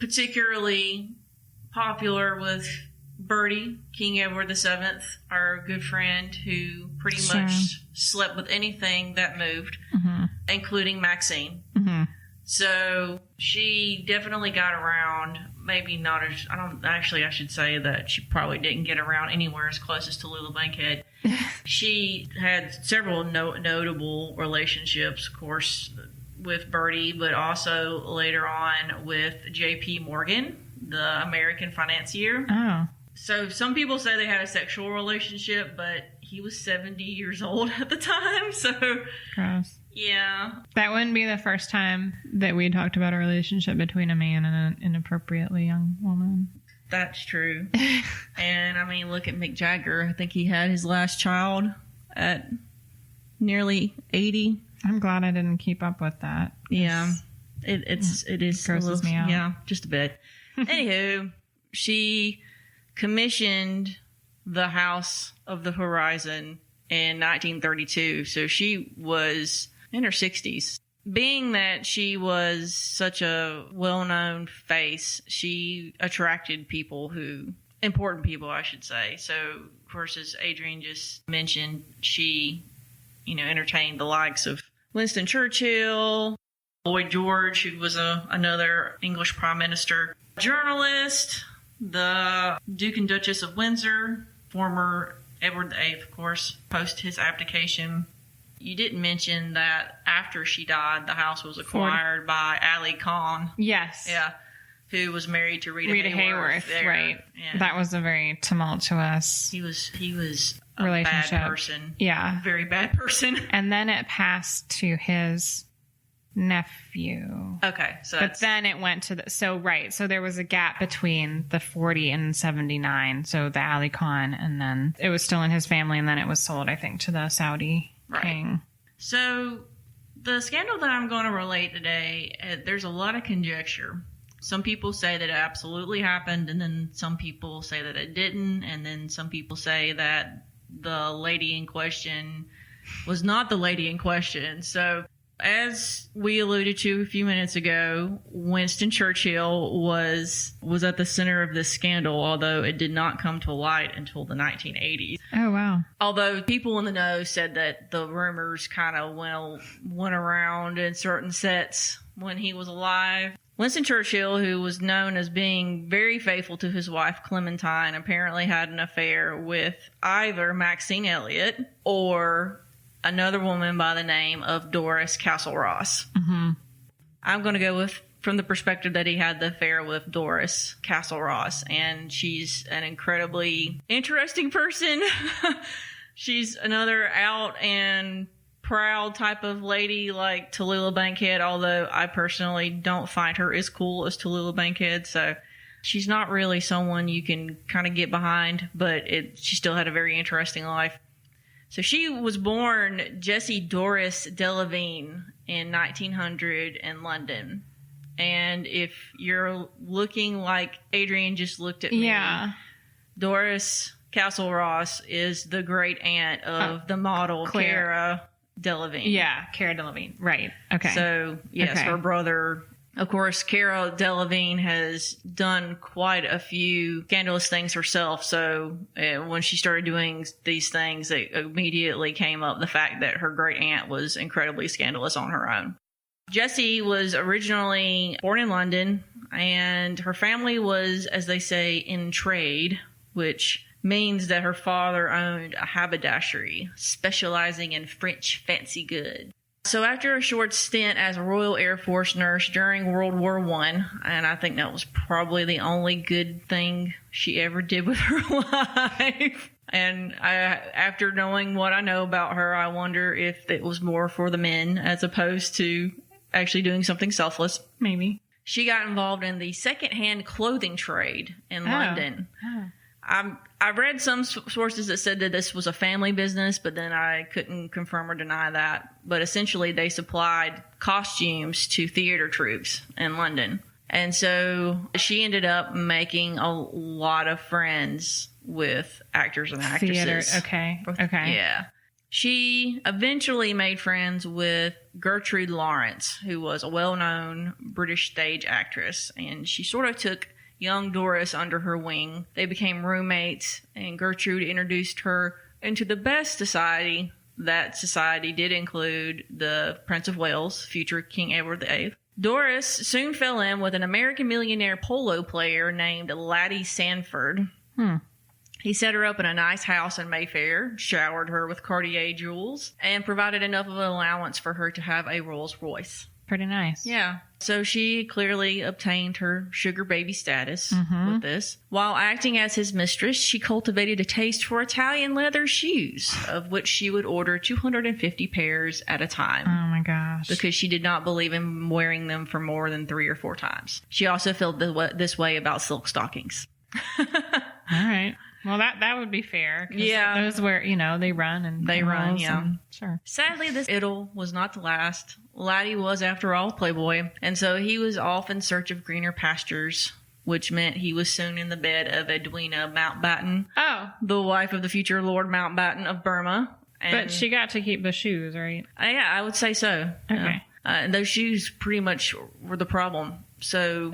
particularly popular with Bertie, King Edward VII, our good friend, who pretty much slept with anything that moved, including Maxine. So she definitely got around, maybe not as, I should say that she probably didn't get around anywhere as close as Tallulah Bankhead. She had several notable relationships, of course, with Bertie, but also later on with J.P. Morgan, the American financier. Oh. So some people say they had a sexual relationship, but he was 70 years old at the time, so... Gross. Yeah. That wouldn't be the first time that we talked about a relationship between a man and an inappropriately young woman. That's true. And, I mean, look at Mick Jagger. I think he had his last child at nearly 80. I'm glad I didn't keep up with that. Yeah. It grosses me out. Yeah, just a bit. Anywho, she commissioned the House of the Horizon in 1932. So she was in her 60s. Being that she was such a well-known face, she attracted important people, I should say. So, of course, as Adrienne just mentioned, she, entertained the likes of Winston Churchill, Lloyd George, who was another English prime minister, journalist, the Duke and Duchess of Windsor, former Edward VIII, of course, post his abdication. You didn't mention that after she died, the house was acquired by Ali Khan. Yes. Yeah. Who was married to Rita Hayworth. Right. Yeah. That was a very tumultuous He was a relationship. bad person. Yeah. A very bad person. And then it passed to his nephew. Okay. But then it went to so there was a gap between the 40 and 79. So the Ali Khan, and then it was still in his family, and then it was sold, I think, to the Saudi king. So the scandal that I'm going to relate today, there's a lot of conjecture. Some people say that it absolutely happened, and then some people say that it didn't, and then some people say that the lady in question was not the lady in question. So, as we alluded to a few minutes ago, Winston Churchill was at the center of this scandal, although it did not come to light until the 1980s. Oh, wow. Although people in the know said that the rumors kind of went around in certain sets when he was alive. Winston Churchill, who was known as being very faithful to his wife Clementine, apparently had an affair with either Maxine Elliott or another woman by the name of Doris Castle Ross. Mm-hmm. I'm going to go from the perspective that he had the affair with Doris Castle Ross, and she's an incredibly interesting person. She's another out and proud type of lady like Tallulah Bankhead, although I personally don't find her as cool as Tallulah Bankhead, so she's not really someone you can kind of get behind, but she still had a very interesting life. So she was born Jessie Doris Delavigne in 1900 in London. And if you're looking like Adrienne just looked at me, Doris Castle Ross is the great aunt of the model Cara Delevingne. Yeah, Cara Delevingne. Right. Okay. So, yes, her brother. Of course, Cara Delevingne has done quite a few scandalous things herself. So when she started doing these things, it immediately came up the fact that her great aunt was incredibly scandalous on her own. Jessie was originally born in London, and her family was, as they say, in trade, which means that her father owned a haberdashery specializing in French fancy goods. So after a short stint as a Royal Air Force nurse during World War I, and I think that was probably the only good thing she ever did with her life. And after knowing what I know about her, I wonder if it was more for the men as opposed to actually doing something selfless. Maybe. She got involved in the secondhand clothing trade in London. I read some sources that said that this was a family business, but then I couldn't confirm or deny that. But essentially, they supplied costumes to theater troupes in London. And so she ended up making a lot of friends with actors and actresses. Theater. Okay. Yeah. She eventually made friends with Gertrude Lawrence, who was a well-known British stage actress, and she sort of took young Doris under her wing. They became roommates, and Gertrude introduced her into the best society. That society did include the Prince of Wales, future King Edward VIII. Doris soon fell in with an American millionaire polo player named Laddie Sanford. He set her up in a nice house in Mayfair, showered her with Cartier jewels, and provided enough of an allowance for her to have a Rolls Royce. Pretty nice. Yeah. So she clearly obtained her sugar baby status with this. While acting as his mistress, she cultivated a taste for Italian leather shoes, of which she would order 250 pairs at a time. Oh my gosh. Because she did not believe in wearing them for more than 3 or 4 times. She also felt this way about silk stockings. All right. Well, that would be fair. Yeah. Those where, they run and they run, yeah. Sure. Sadly, this idyll was not to last. Laddie was, after all, a playboy, and so he was off in search of greener pastures, which meant he was soon in the bed of Edwina Mountbatten, the wife of the future Lord Mountbatten of Burma. But she got to keep the shoes, right? Yeah, I would say so. Okay. And those shoes pretty much were the problem. So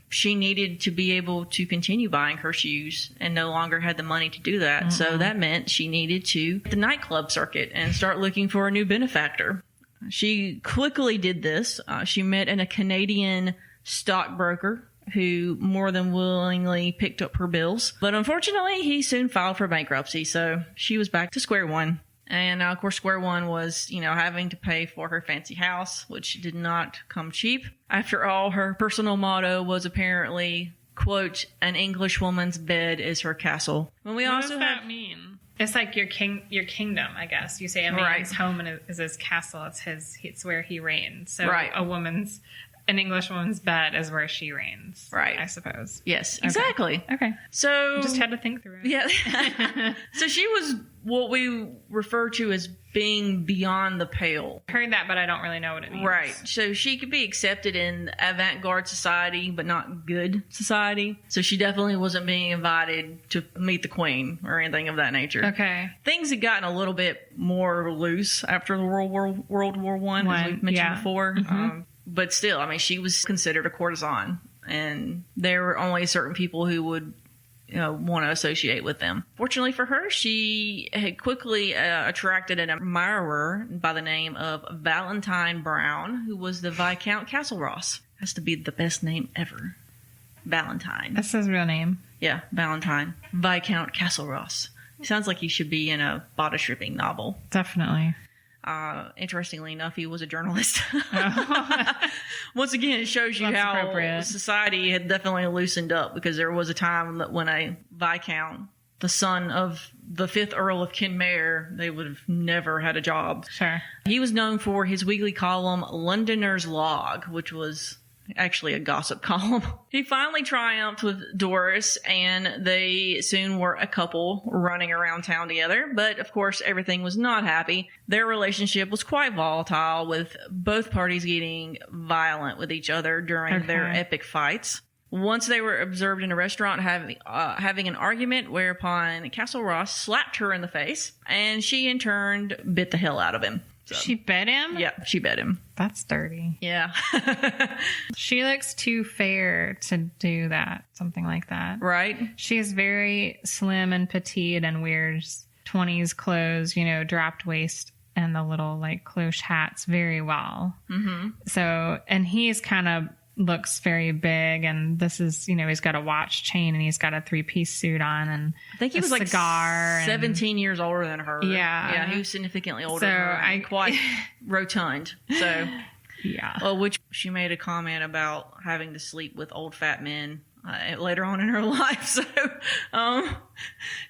she needed to be able to continue buying her shoes and no longer had the money to do that. So that meant she needed to hit the nightclub circuit and start looking for a new benefactor. She quickly did this. She met a Canadian stockbroker who more than willingly picked up her bills. But unfortunately, he soon filed for bankruptcy. So she was back to square one. And of course, square one was, having to pay for her fancy house, which did not come cheap. After all, her personal motto was apparently, quote, an English woman's bed is her castle. When we what does that mean? It's like your kingdom, I guess. You say a man's home is his castle. It's where he reigns. So an English woman's bed is where she reigns. Right. I suppose. Yes, exactly. Okay. So just had to think through it. Yeah. So she was what we refer to as being beyond the pale. I heard that, but I don't really know what it means. Right. So she could be accepted in avant-garde society, but not good society. So she definitely wasn't being invited to meet the queen or anything of that nature. Okay. Things had gotten a little bit more loose after the World War I, as we've mentioned before. But still, she was considered a courtesan, and there were only certain people who would want to associate with them. Fortunately for her, she had quickly attracted an admirer by the name of Valentine Brown, who was the Viscount Castleross. Has to be the best name ever. Valentine. That's his real name. Yeah, Valentine. Viscount Castleross. Sounds like he should be in a body stripping novel. Definitely. Interestingly enough, he was a journalist. Once again, it shows you how society had definitely loosened up, because there was a time that when a Viscount, the son of the 5th Earl of Kenmare, they would have never had a job. Sure. He was known for his weekly column, Londoner's Log, which was actually a gossip column. He finally triumphed with Doris, and they soon were a couple running around town together. But of course, everything was not happy. Their relationship was quite volatile, with both parties getting violent with each other during their epic fights. Once they were observed in a restaurant having an argument, whereupon Castleross slapped her in the face, and she in turn bit the hell out of him. So, she bit him? Yeah, she bit him. That's dirty. Yeah. She looks too fair to do that, something like that. Right. She is very slim and petite and wears 20s clothes, dropped waist and the little cloche hats very well. Mm-hmm. So, and he's kind of looks very big, and this is, he's got a watch chain and he's got a 3-piece suit on, and I think he was cigar 17 years older than her. Yeah. He was significantly older than her. And quite rotund. So, yeah. Well, which she made a comment about having to sleep with old fat men later on in her life. So,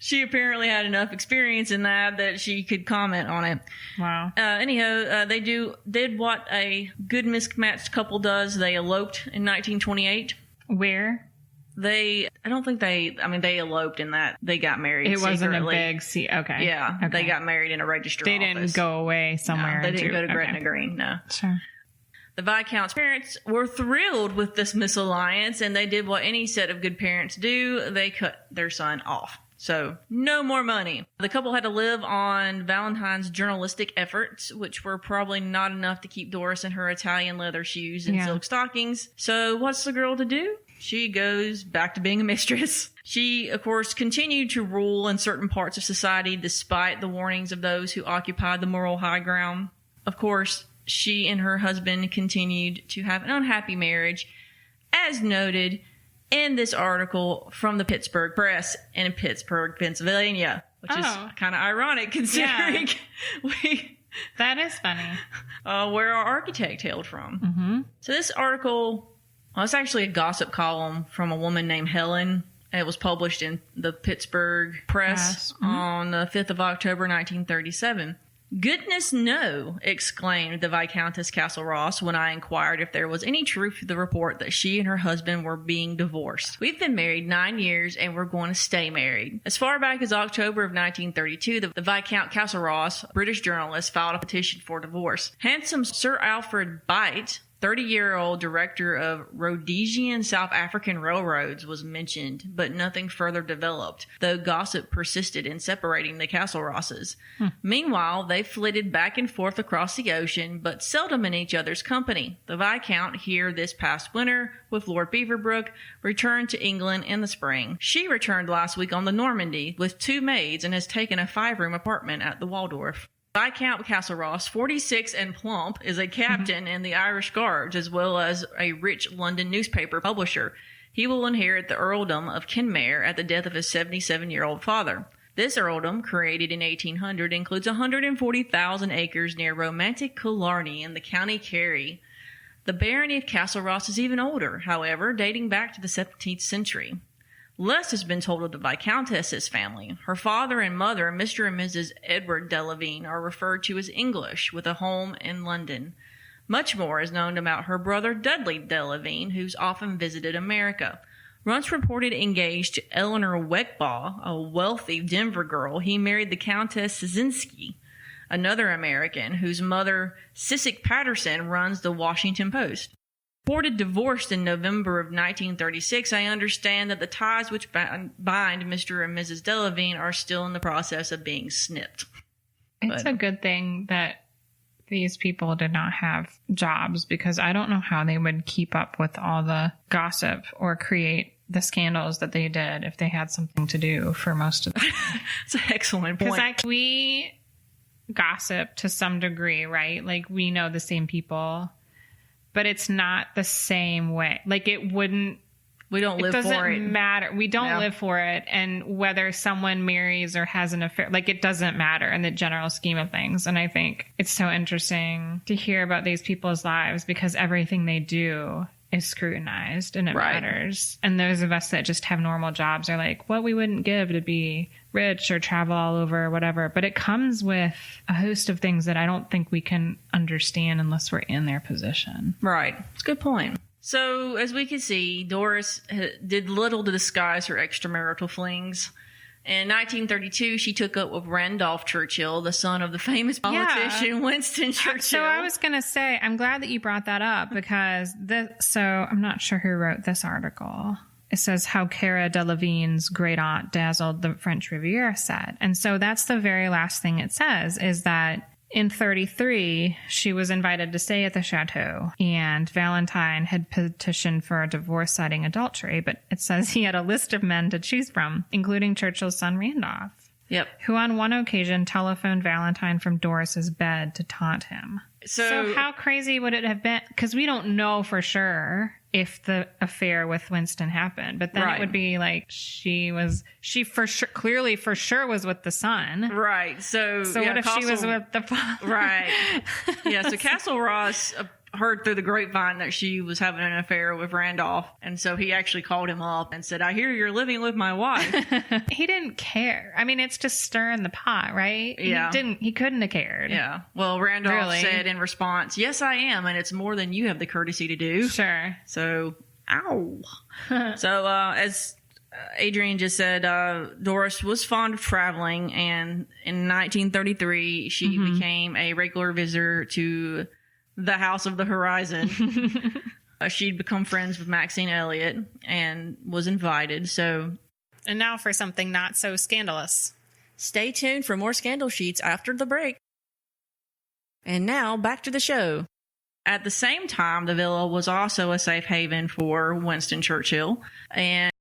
she apparently had enough experience in that she could comment on it. Wow. Anyhow, they did what a good mismatched couple does. They eloped in 1928. Where? They eloped in that they got married. It wasn't secretly. a big okay. Yeah. Okay. They got married in a registry They office. didn't go away somewhere. No, they didn't go to Gretna Green, no. Sure. The Viscount's parents were thrilled with this misalliance, and they did what any set of good parents do. They cut their son off. So no more money. The couple had to live on Valentine's journalistic efforts, which were probably not enough to keep Doris in her Italian leather shoes and silk stockings. So what's the girl to do? She goes back to being a mistress. She, of course, continued to rule in certain parts of society despite the warnings of those who occupied the moral high ground. Of course, she and her husband continued to have an unhappy marriage, as noted in this article from the Pittsburgh Press in Pittsburgh, Pennsylvania, which is kind of ironic considering that is funny. Where our architect hailed from. Mm-hmm. So this article, it's actually a gossip column from a woman named Helen. It was published in the Pittsburgh Press on the 5th of October, 1937. "Goodness no," exclaimed the Viscountess Castle-Ross when I inquired if there was any truth to the report that she and her husband were being divorced. "We've been married 9 years and we're going to stay married." As far back as October of 1932, the Viscount Castle-Ross, British journalist, filed a petition for divorce. Handsome Sir Alfred Beit, 30-year-old director of Rhodesian South African railroads, was mentioned, but nothing further developed, though gossip persisted in separating the Castle-Rosses. Meanwhile, they flitted back and forth across the ocean, but seldom in each other's company. The Viscount, here this past winter, with Lord Beaverbrook, returned to England in the spring. She returned last week on the Normandy with 2 maids and has taken a 5-room apartment at the Waldorf. Viscount Castle-Ross, 46 and plump, is a captain in the Irish Guards as well as a rich London newspaper publisher. He will inherit the earldom of Kenmare at the death of his 77-year-old father. This earldom, created in 1800, includes 140,000 acres near romantic Killarney in the County Kerry. The barony of Castle-Ross is even older, however, dating back to the 17th century. Less has been told of the Viscountess's family. Her father and mother, Mr. and Mrs. Edward Delavine, are referred to as English, with a home in London. Much more is known about her brother Dudley Delavine, who's often visited America. Once reported engaged to Eleanor Weckbaugh, a wealthy Denver girl, he married the Countess Szynski, another American, whose mother, Sissik Patterson, runs the Washington Post. Reported divorced in November of 1936, I understand that the ties which bind Mr. and Mrs. Delavine are still in the process of being snipped. It's a good thing that these people did not have jobs, because I don't know how they would keep up with all the gossip or create the scandals that they did if they had something to do for most of them. It's an excellent point. Because we gossip to some degree, right? Like, we know the same people. But it's not the same way. Like, it wouldn't... We don't live for it. It doesn't matter. We don't live for it. And whether someone marries or has an affair, like, it doesn't matter in the general scheme of things. And I think it's so interesting to hear about these people's lives, because everything they do is scrutinized and it matters. And those of us that just have normal jobs are like, what we wouldn't give to be rich or travel all over or whatever. But it comes with a host of things that I don't think we can understand unless we're in their position. Right. It's a good point. So, as we can see, Doris did little to disguise her extramarital flings. In 1932, she took up with Randolph Churchill, the son of the famous politician Winston Churchill. So I was going to say, I'm glad that you brought that up, because so I'm not sure who wrote this article. It says how Cara Delevingne's great aunt dazzled the French Riviera set. And so that's the very last thing it says, is that in 33, she was invited to stay at the chateau, and Valentine had petitioned for a divorce citing adultery, but it says he had a list of men to choose from, including Churchill's son Randolph, who on one occasion telephoned Valentine from Doris's bed to taunt him. So how crazy would it have been? Because we don't know for sure if the affair with Winston happened, but then it would be like she for sure, clearly for sure was with the son. Right. So what if she was with the father? Right. Yeah. So Castle-Ross heard through the grapevine that she was having an affair with Randolph. And so he actually called him up and said, I hear you're living with my wife. He didn't care. I mean, it's just stirring the pot, right? Yeah. He couldn't have cared. Yeah. Well, Randolph said in response, yes, I am. And it's more than you have the courtesy to do. Sure. So, ow. So, as Adrienne just said, Doris was fond of traveling. And in 1933, she became a regular visitor to the House of the Horizon. She'd become friends with Maxine Elliott and was invited. So And now for something not so scandalous. Stay tuned for more scandal sheets after the break. And now, back to the show. At the same time, the villa was also a safe haven for Winston Churchill. And